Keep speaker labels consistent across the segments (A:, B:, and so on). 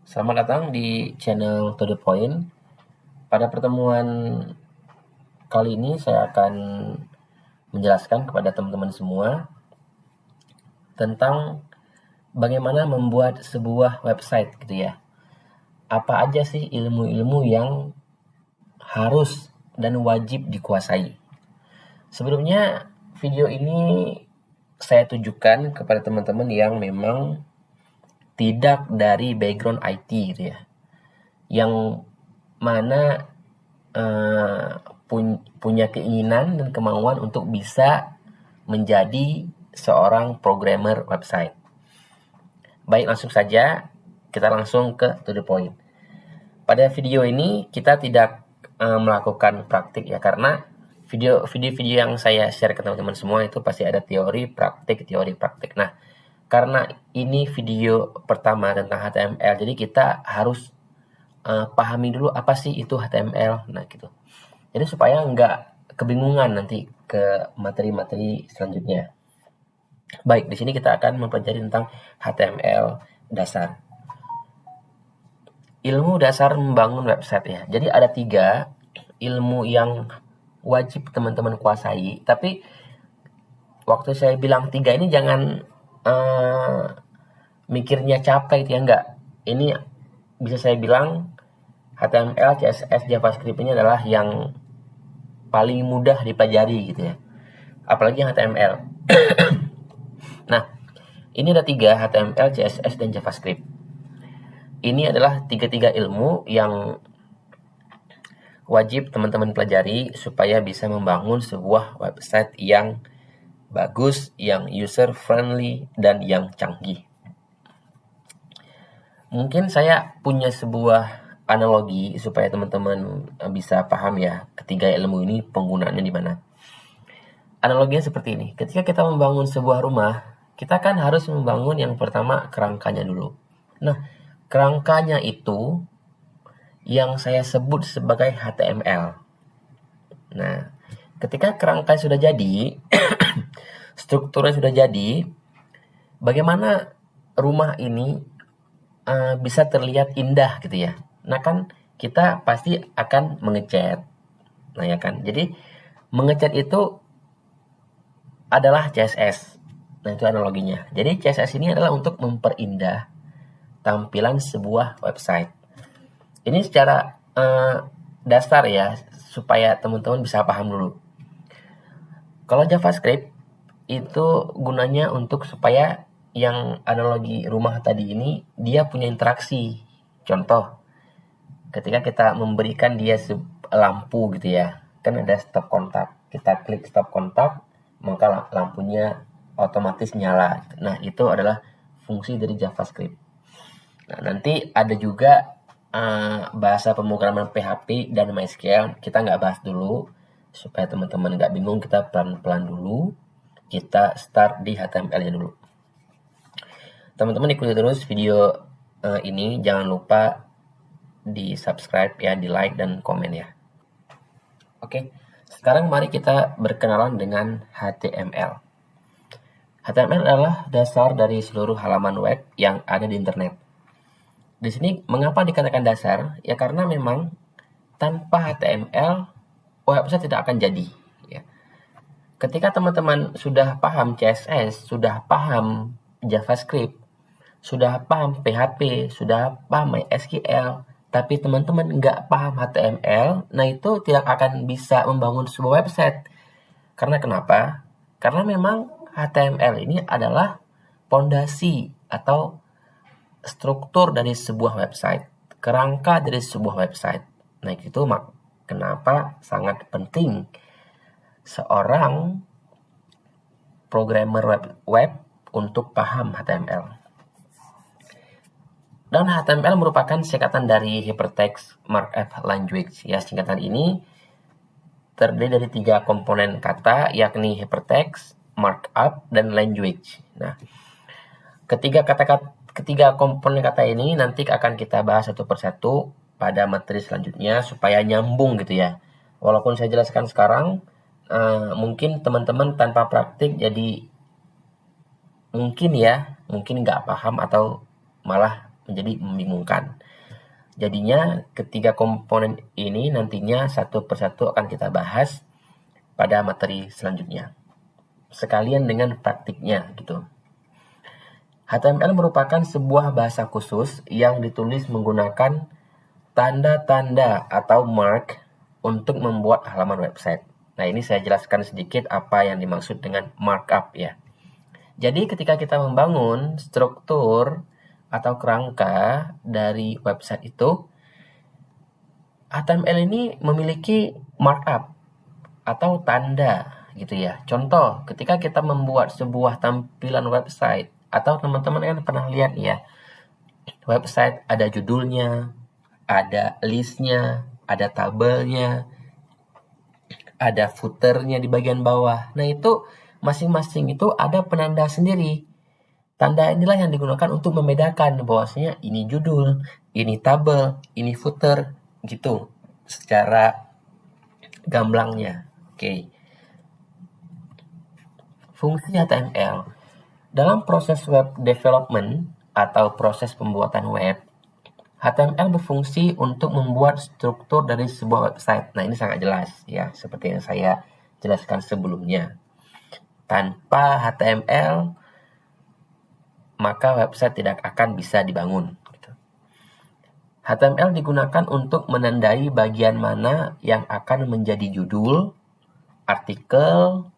A: Selamat datang di channel To The Point. Pada pertemuan kali ini saya akan menjelaskan kepada teman-teman semua tentang bagaimana membuat sebuah website gitu ya. Apa aja sih ilmu-ilmu yang harus dan wajib dikuasai. Sebelumnya video ini saya tujukan kepada teman-teman yang memang tidak dari background IT gitu ya. Yang mana punya keinginan dan kemauan untuk bisa menjadi seorang programmer website. Baik, langsung saja kita langsung ke to the point. Pada video ini kita tidak melakukan praktik ya, karena video-video yang saya share ke teman-teman semua itu pasti ada teori praktik. Nah, karena ini video pertama tentang HTML, jadi kita harus pahami dulu apa sih itu HTML. Nah, gitu. Jadi supaya nggak kebingungan nanti ke materi-materi selanjutnya. Baik, di sini kita akan mempelajari tentang HTML dasar. Ilmu dasar membangun website ya. Jadi ada 3 ilmu yang wajib teman-teman kuasai. Tapi waktu saya bilang 3 ini jangan mikirnya capek gitu ya, enggak. Ini bisa saya bilang HTML, CSS, JavaScript ini adalah yang paling mudah dipelajari gitu ya. Apalagi HTML. Nah, ini ada 3, HTML, CSS, dan JavaScript. Ini adalah 3 ilmu yang wajib teman-teman pelajari supaya bisa membangun sebuah website yang bagus, yang user friendly, dan yang canggih. Mungkin saya punya sebuah analogi supaya teman-teman bisa paham ya ketiga ilmu ini penggunaannya di mana. Analoginya seperti ini. Ketika kita membangun sebuah rumah, kita kan harus membangun yang pertama kerangkanya dulu. Nah, kerangkanya itu yang saya sebut sebagai HTML. Nah, ketika kerangka sudah jadi, strukturnya sudah jadi, bagaimana rumah ini bisa terlihat indah gitu ya. Nah kan kita pasti akan mengecat. Nah ya kan. Jadi mengecat itu adalah CSS. Nah itu analoginya. Jadi CSS ini adalah untuk memperindah tampilan sebuah website. Ini secara dasar ya, supaya teman-teman bisa paham dulu. Kalau JavaScript itu gunanya untuk supaya yang analogi rumah tadi ini dia punya interaksi. Contoh, ketika kita memberikan dia lampu gitu ya, kan ada stop kontak. Kita klik stop kontak, maka lampunya otomatis nyala. Nah itu adalah fungsi dari JavaScript. Nah, nanti ada juga bahasa pemrograman PHP dan MySQL. Kita nggak bahas dulu supaya teman-teman nggak bingung. Kita pelan-pelan dulu. Kita start di HTML-nya dulu. Teman-teman ikuti terus video ini. Jangan lupa di subscribe ya, di like dan komen ya. Oke, sekarang mari kita berkenalan dengan HTML. HTML adalah dasar dari seluruh halaman web yang ada di internet. Di sini mengapa dikatakan dasar? Ya karena memang tanpa HTML website tidak akan jadi. Ya. Ketika teman-teman sudah paham CSS, sudah paham JavaScript, sudah paham PHP, sudah paham MySQL, tapi teman-teman nggak paham HTML, nah itu tidak akan bisa membangun sebuah website. Karena kenapa? Karena memang HTML ini adalah pondasi atau struktur dari sebuah website, kerangka dari sebuah website. Nah itu kenapa sangat penting seorang programmer web untuk paham HTML. Dan HTML merupakan singkatan dari Hypertext Markup Language. Ya, singkatan ini terdiri dari 3 komponen kata, yakni hypertext, markup, dan language. Nah, ketiga komponen kata ini nanti akan kita bahas satu persatu pada materi selanjutnya supaya nyambung gitu ya. Walaupun saya jelaskan sekarang, mungkin teman-teman tanpa praktik jadi mungkin nggak paham atau malah menjadi membingungkan. Jadinya ketiga komponen ini nantinya satu persatu akan kita bahas pada materi selanjutnya. Sekalian dengan praktiknya gitu. HTML merupakan sebuah bahasa khusus yang ditulis menggunakan tanda-tanda atau mark untuk membuat halaman website. Nah, ini saya jelaskan sedikit apa yang dimaksud dengan markup ya. Jadi ketika kita membangun struktur atau kerangka dari website itu, HTML ini memiliki markup atau tanda gitu ya. Contoh, ketika kita membuat sebuah tampilan website atau teman-teman kan pernah lihat ya, website ada judulnya, ada listnya, ada tabelnya, ada footernya di bagian bawah. Nah, itu masing-masing itu ada penanda sendiri. Tanda inilah yang digunakan untuk membedakan bahwasanya ini judul, ini tabel, ini footer gitu secara gamblangnya. Oke. Fungsi HTML dalam proses web development atau proses pembuatan web, HTML berfungsi untuk membuat struktur dari sebuah website. Nah, ini sangat jelas ya, seperti yang saya jelaskan sebelumnya. Tanpa HTML, maka website tidak akan bisa dibangun. HTML digunakan untuk menandai bagian mana yang akan menjadi judul, artikel,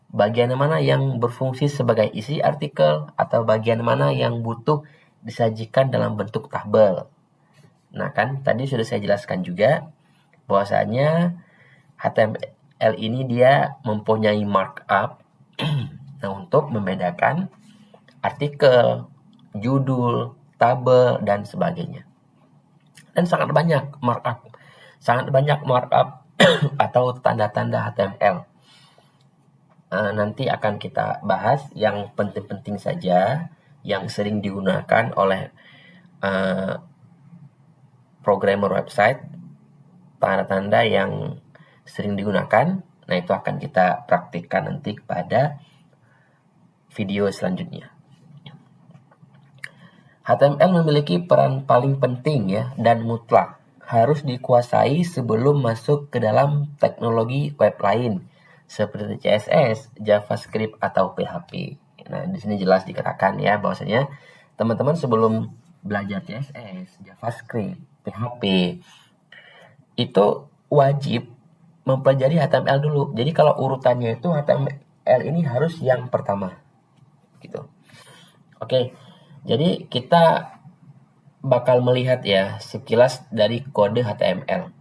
A: bagian mana yang berfungsi sebagai isi artikel, atau bagian mana yang butuh disajikan dalam bentuk tabel. Nah kan tadi sudah saya jelaskan juga bahwasanya HTML ini dia mempunyai markup nah, untuk membedakan artikel, judul, tabel, dan sebagainya. Dan sangat banyak markup atau tanda-tanda HTML. Nanti akan kita bahas yang penting-penting saja, yang sering digunakan oleh programmer website, tanda-tanda yang sering digunakan. Nah, itu akan kita praktikkan nanti pada video selanjutnya. HTML memiliki peran paling penting ya dan mutlak, harus dikuasai sebelum masuk ke dalam teknologi web lain seperti CSS, JavaScript atau PHP. Nah, di sini jelas dikatakan ya bahwasanya teman-teman sebelum belajar CSS, JavaScript, PHP itu wajib mempelajari HTML dulu. Jadi kalau urutannya itu HTML ini harus yang pertama. Gitu. Oke. Jadi kita bakal melihat ya sekilas dari kode HTML.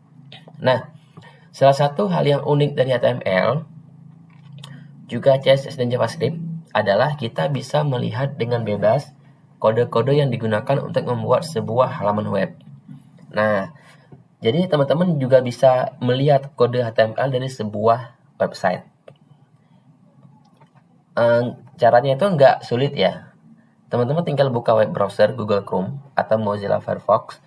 A: Nah, salah satu hal yang unik dari HTML juga CSS dan JavaScript adalah kita bisa melihat dengan bebas kode-kode yang digunakan untuk membuat sebuah halaman web. Nah, jadi teman-teman juga bisa melihat kode HTML dari sebuah website. Caranya itu nggak sulit ya. Teman-teman tinggal buka web browser Google Chrome atau Mozilla Firefox,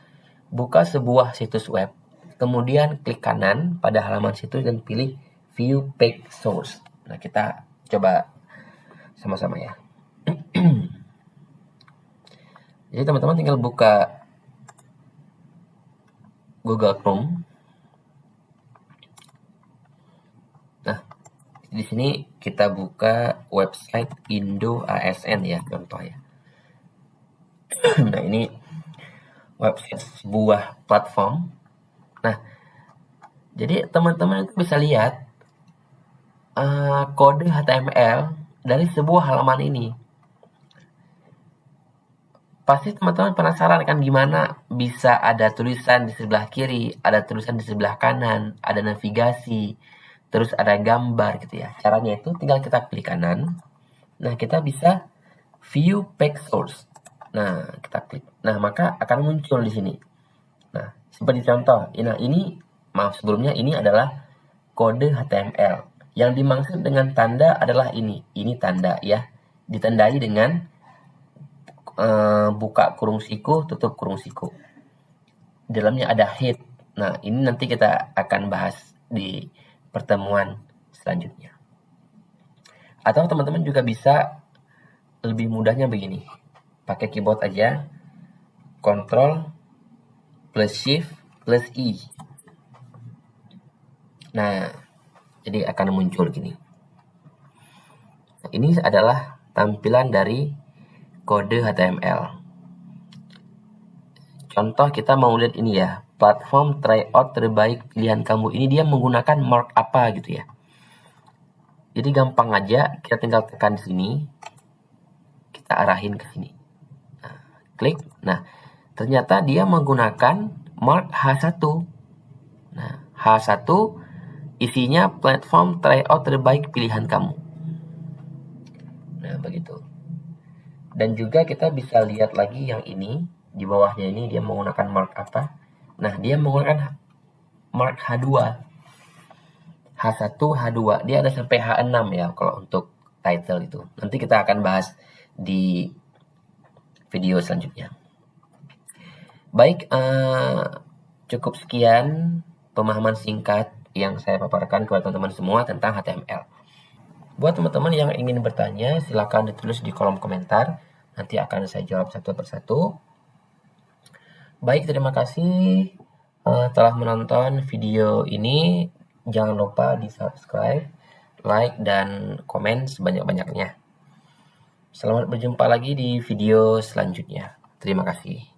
A: buka sebuah situs web, kemudian klik kanan pada halaman situs dan pilih View Page Source. Nah, kita coba sama-sama ya. Jadi teman-teman tinggal buka Google Chrome. Nah, di sini kita buka website Indo ASN ya, contoh ya. Nah, ini website sebuah platform. Nah, jadi teman-teman bisa lihat kode HTML dari sebuah halaman ini. Pasti teman-teman penasaran kan gimana bisa ada tulisan di sebelah kiri, ada tulisan di sebelah kanan, ada navigasi, terus ada gambar gitu ya. Caranya itu tinggal kita klik kanan. Nah, kita bisa view page source. Nah, kita klik. Nah, maka akan muncul di sini. Nah, seperti contoh. Nah, ini sebelumnya ini adalah kode HTML. Yang dimaksud dengan tanda adalah ini. Ini tanda ya. Ditandai dengan buka kurung siku, tutup kurung siku. Di dalamnya ada head. Nah, ini nanti kita akan bahas di pertemuan selanjutnya. Atau teman-teman juga bisa lebih mudahnya begini. Pakai keyboard aja, Ctrl plus Shift plus I. Nah, jadi akan muncul gini. Nah, ini adalah tampilan dari kode HTML. Contoh kita mau lihat ini ya, platform tryout terbaik pilihan kamu. Ini dia menggunakan mark apa gitu ya. Jadi gampang aja, kita tinggal tekan di sini, kita arahin ke sini. Nah, klik. Nah, ternyata dia menggunakan mark H1. Nah, H1 isinya platform tryout terbaik pilihan kamu. Nah, begitu. Dan juga kita bisa lihat lagi yang ini, di bawahnya ini dia menggunakan mark apa. Nah, dia menggunakan mark H2. H1, H2. Dia ada sampai H6 ya kalau untuk title itu. Nanti kita akan bahas di video selanjutnya. Baik, cukup sekian pemahaman singkat yang saya paparkan kepada teman-teman semua tentang HTML. Buat teman-teman yang ingin bertanya, silakan ditulis di kolom komentar. Nanti akan saya jawab satu persatu. Baik, terima kasih telah menonton video ini. Jangan lupa di subscribe, like, dan komen sebanyak-banyaknya. Selamat berjumpa lagi di video selanjutnya. Terima kasih.